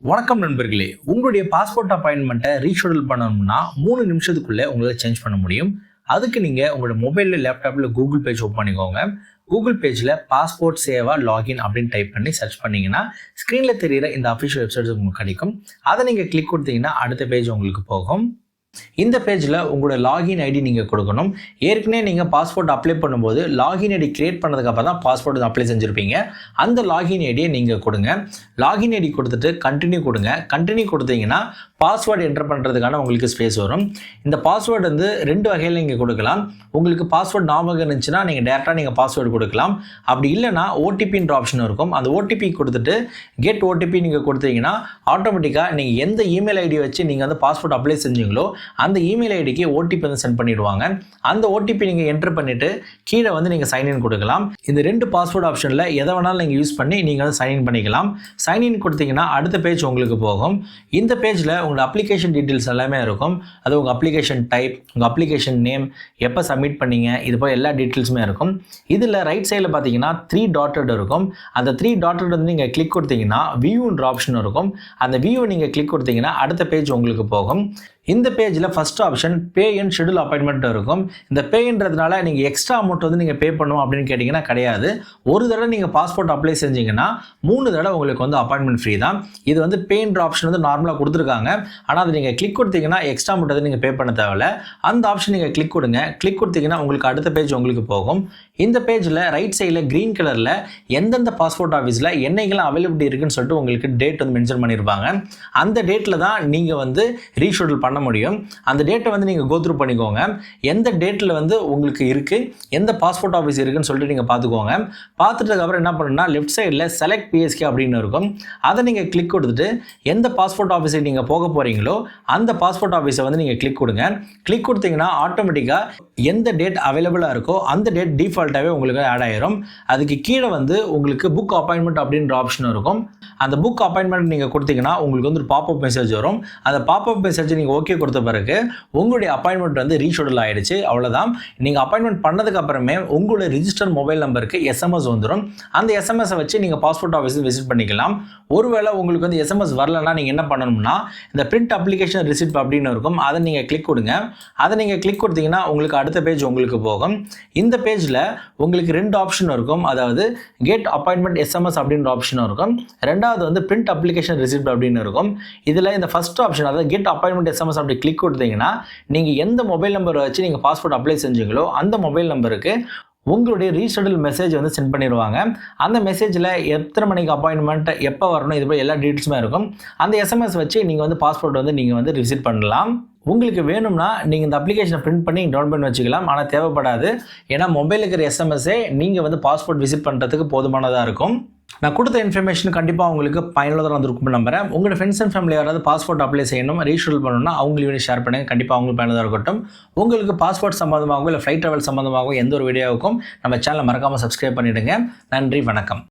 வணக்கம் நண்பர்களே, உங்களுடைய பாஸ்போர்ட் அப்பாயின்மெண்ட்டை ரீஷெடியூல் பண்ணணும்னா 3 நிமிஷத்துக்குள்ளே உங்களால் சேஞ்ச் பண்ண முடியும். அதுக்கு நீங்கள் உங்களோட மொபைலில் லேப்டாப்பில் கூகுள் பேஜ் ஓப்பன் பண்ணிக்கோங்க. கூகுள் பேஜில் பாஸ்போர்ட் சேவா லாகின் அப்படின்னு டைப் பண்ணி சர்ச் பண்ணிங்கன்னா ஸ்க்ரீனில் தெரிகிற இந்த அஃபிஷியல் வெப்சைட் உங்களுக்கு கிடைக்கும். அதை நீங்கள் கிளிக் கொடுத்தீங்கன்னா அடுத்த பேஜ் உங்களுக்கு போகும். இந்த பேஜில் உங்களோட லாகின் ஐடி நீங்கள் கொடுக்கணும். ஏற்கனவே நீங்கள் பாஸ்போர்ட் அப்ளை பண்ணும்போது லாகின் ஐடி கிரியேட் பண்ணதுக்கப்புறம் தான் பாஸ்போர்ட் அப்ளை செஞ்சுருப்பீங்க. அந்த லாகின் ஐடியை நீங்கள் கொடுங்க. லாகின் ஐடி கொடுத்துட்டு கண்டினியூ கொடுங்க. கண்டினியூ கொடுத்தீங்கன்னா பாஸ்வேர்டு என்டர் பண்ணுறதுக்கான உங்களுக்கு ஸ்பேஸ் வரும். இந்த பாஸ்வேர்டு வந்து 2 வகையில் நீங்கள் கொடுக்கலாம். உங்களுக்கு பாஸ்வேர்டு ஞாபகம் இருந்துச்சுன்னா நீங்கள் டேரெக்டாக நீங்கள் பாஸ்வேர்டு கொடுக்கலாம். அப்படி இல்லைனா ஓடிபின்ற ஆப்ஷன் இருக்கும். அந்த ஓடிபி கொடுத்துட்டு கெட் ஓடிபி நீங்கள் கொடுத்தீங்கன்னா ஆட்டோமேட்டிக்காக நீங்கள் எந்த இமெயில் ஐடி வச்சு நீங்கள் வந்து பாஸ்போர்ட் அப்ளை செஞ்சீங்களோ அந்த இமெயில் ஐடிக்கு ஓடிபி வந்து சென்ட் பண்ணிடுவாங்க. அந்த ஓடிபி நீங்கள் என்டர் பண்ணிவிட்டு கீழே வந்து நீங்கள் சைன்இன் கொடுக்கலாம். இந்த 2 பாஸ்வேர்டு ஆப்ஷனில் எதை வேணாலும் நீங்கள் யூஸ் பண்ணி நீங்கள் வந்து சைன்இன் பண்ணிக்கலாம். சைன்இன் கொடுத்தீங்கன்னா அடுத்த பேஜ் உங்களுக்கு போகும். இந்த பேஜில் உங்களோட அப்ளிகேஷன் டீட்டெயில்ஸ் எல்லாமே இருக்கும். அது உங்கள் அப்ளிகேஷன் டைப், உங்கள் அப்ளிகேஷன் நேம், எப்போ சப்மிட் பண்ணீங்க, இது போல் எல்லா டீட்டெயில்ஸுமே இருக்கும். இதில் ரைட் சைடில் பார்த்தீங்கன்னா 3 டாட்டட் இருக்கும். அந்த 3 டாட்டட் வந்து நீங்கள் கிளிக் கொடுத்தீங்கன்னா வியூன்ற ஆப்ஷன் இருக்கும். அந்த வியூவை நீங்கள் கிளிக் கொடுத்தீங்கன்னா அடுத்த பேஜ் உங்களுக்கு போகும். இந்த பேஜில் first option pay and schedule appointment இருக்கும். இந்த பேன்றதுனால நீங்கள் எக்ஸ்ட்ரா அமௌண்ட் வந்து நீங்கள் பே பண்ணணும் அப்படின்னு கேட்டிங்கன்னா கிடையாது. ஒரு தடவை நீங்கள் பாஸ்போர்ட் அப்ளை செஞ்சீங்கன்னா 3 தடவை உங்களுக்கு வந்து அப்பாயின்மெண்ட் ஃப்ரீ தான். இது வந்து பேன்ற ஆப்ஷன் வந்து நார்மலாக கொடுத்துருக்காங்க. ஆனால் அது நீங்கள் கிளிக் கொடுத்தீங்கன்னா எக்ஸ்ட்ரா அமௌண்ட் வந்து நீங்கள் பே பண்ண தேவையில்ல. அந்த ஆப்ஷன் நீங்கள் கிளிக் கொடுங்க. கிளிக் கொடுத்தீங்கன்னா உங்களுக்கு அடுத்த பேஜ் உங்களுக்கு போகும். இந்த பேஜில் ரைட் சைடில் க்ரீன் கலரில் எந்தெந்த பாஸ்போர்ட் ஆஃபீஸில் என்னைக்கெல்லாம் அவைலபிலிட்டி இருக்குன்னு சொல்லிட்டு உங்களுக்கு டேட் வந்து மென்ஷன் பண்ணியிருப்பாங்க. அந்த டேட்டில் தான் நீங்கள் வந்து ரீஷெட்யூல் பண்ண முடியும். அந்த டேட்டை வந்து நீங்கள் கோத்ரூ பண்ணிக்கோங்க. எந்த டேட்டில் வந்து உங்களுக்கு இருக்குது, எந்த பாஸ்போர்ட் ஆஃபீஸ் இருக்குன்னு சொல்லிட்டு நீங்கள் பார்த்துக்கோங்க. பார்த்துட்டதுக்கப்புறம் என்ன பண்ணுன்னா லெஃப்ட் சைடில் செலக்ட் பிஎஸ்கே அப்படின்னு இருக்கும். அதை நீங்கள் கிளிக் கொடுத்துட்டு எந்த பாஸ்போர்ட் ஆஃபீஸுக்கு நீங்கள் போக போகிறீங்களோ அந்த பாஸ்போர்ட் ஆஃபீஸை வந்து நீங்கள் கிளிக் கொடுங்க. கிளிக் கொடுத்தீங்கன்னா ஆட்டோமேட்டிக்காக எந்த டேட் அவைலபிளாக இருக்கோ அந்த டேட் டிஃபால்ட்டாகவே உங்களுக்கு ஆட் ஆயிரும். அதுக்கு கீழே வந்து உங்களுக்கு புக் அப்பாயின்மெண்ட் அப்படின்ற ஆப்ஷன் இருக்கும். அந்த புக் அப்பாயின்மெண்ட் நீங்கள் கொடுத்தீங்கன்னா உங்களுக்கு வந்து ஒரு பாப்அப் மெசேஜ் வரும். அந்த பாப்அப் மெசேஜ் நீங்கள் ஓகே கொடுத்த பிறகு உங்களுடைய அப்பாயின்மெண்ட் வந்து ரீஷெட்யூல் ஆகிடுச்சு. அவ்வளோதான். நீங்கள் அப்பாயின்மெண்ட் பண்ணதுக்கு அப்புறமே உங்களுடைய ரிஜிஸ்டர் மொபைல் நம்பருக்கு எஸ்எம்எஸ் வந்துடும். அந்த எஸ்எம்எஸை வச்சு நீங்கள் பாஸ்போர்ட் ஆஃபீஸில் விசிட் பண்ணிக்கலாம். ஒருவேளை உங்களுக்கு வந்து எஸ்எம்எஸ் வரலன்னா நீங்கள் என்ன பண்ணணும்னா இந்த பிரிண்ட் அப்ளிகேஷன் ரிசிப்ட் அப்படின்னு இருக்கும். அதை நீங்கள் கிளிக் கொடுங்க. அதை நீங்கள் கிளிக் கொடுத்தீங்கன்னா உங்களுக்கு அடுத்த பேஜ் உங்களுக்கு போகும். இந்த பேஜில் உங்களுக்கு 2 ஆப்ஷன் இருக்கும். அதாவது கெட் அப்பாயின்மெண்ட் எஸ்எம்எஸ் அப்படின்ற ஆப்ஷன் இருக்கும். ரெண்டாவது வந்து பிரிண்ட் அப்ளிகேஷன் ரிசிப்ட் அப்படின்னு இருக்கும். இதில் இந்த ஃபர்ஸ்ட் ஆப்ஷன் அதாவது கெட் அப்பாயின்மெண்ட் எஸ்எம்எஸ் அப்படி கிளிக் கொடுத்தீங்கன்னா நீங்கள் எந்த மொபைல் நம்பரை வச்சு நீங்கள் பாஸ்போர்ட் அப்ளை செஞ்சீங்களோ அந்த மொபைல் நம்பருக்கு உங்களுடைய ரீஷெட்யூல் மெசேஜ் வந்து சென்ட் பண்ணிடுவாங்க. அந்த மெசேஜில் எத்தனை மணிக்கு அப்பாயின்மெண்ட், எப்போ வரணும், இது போல் எல்லா டீட்டெயில்ஸுமே இருக்கும். அந்த எஸ்எம்எஸ் வச்சு நீங்கள் வந்து பாஸ்போர்ட் வந்து நீங்கள் வந்து விசிட் பண்ணலாம். உங்களுக்கு வேணும்னா நீங்கள் இந்த அப்ளிகேஷனை பிரிண்ட் பண்ணி டவுன்லோட் பண்ணி வச்சுக்கலாம். ஆனால் தேவைப்படாது. ஏன்னா மொபைலுக்கு இருக்கிற எஸ்எம்எஸ்ஸே நீங்கள் வந்து பாஸ்போர்ட் விசிட் பண்ணுறதுக்கு போதுமானதாக இருக்கும். நான் கொடுத்த இன்ஃபர்மேஷன் கண்டிப்பாக உங்களுக்கு பயனுள்ளதாக வந்திருக்கும் நம்புறேன். உங்களோட ஃப்ரெண்ட்ஸ் அண்ட் ஃபேமிலி யாராவது பாஸ்போர்ட் அப்ளை செய்யணும், ரீஷெட்யூல் பண்ணணும்னா அவங்களையும் ஷேர் பண்ணுங்கள். கண்டிப்பாக அவங்களுக்கு பயனுள்ளதாக இருக்கட்டும். உங்களுக்கு பாஸ்போர்ட் சம்மந்தமாகவோ இல்லை ஃப்ளைட் ட்ராவல் சம்மந்தமாகவோ எந்த ஒரு வீடியோவுக்கும் நம்ம சேனலை மறக்காமல் சப்ஸ்கிரைப் பண்ணிவிடுங்க. நன்றி, வணக்கம்.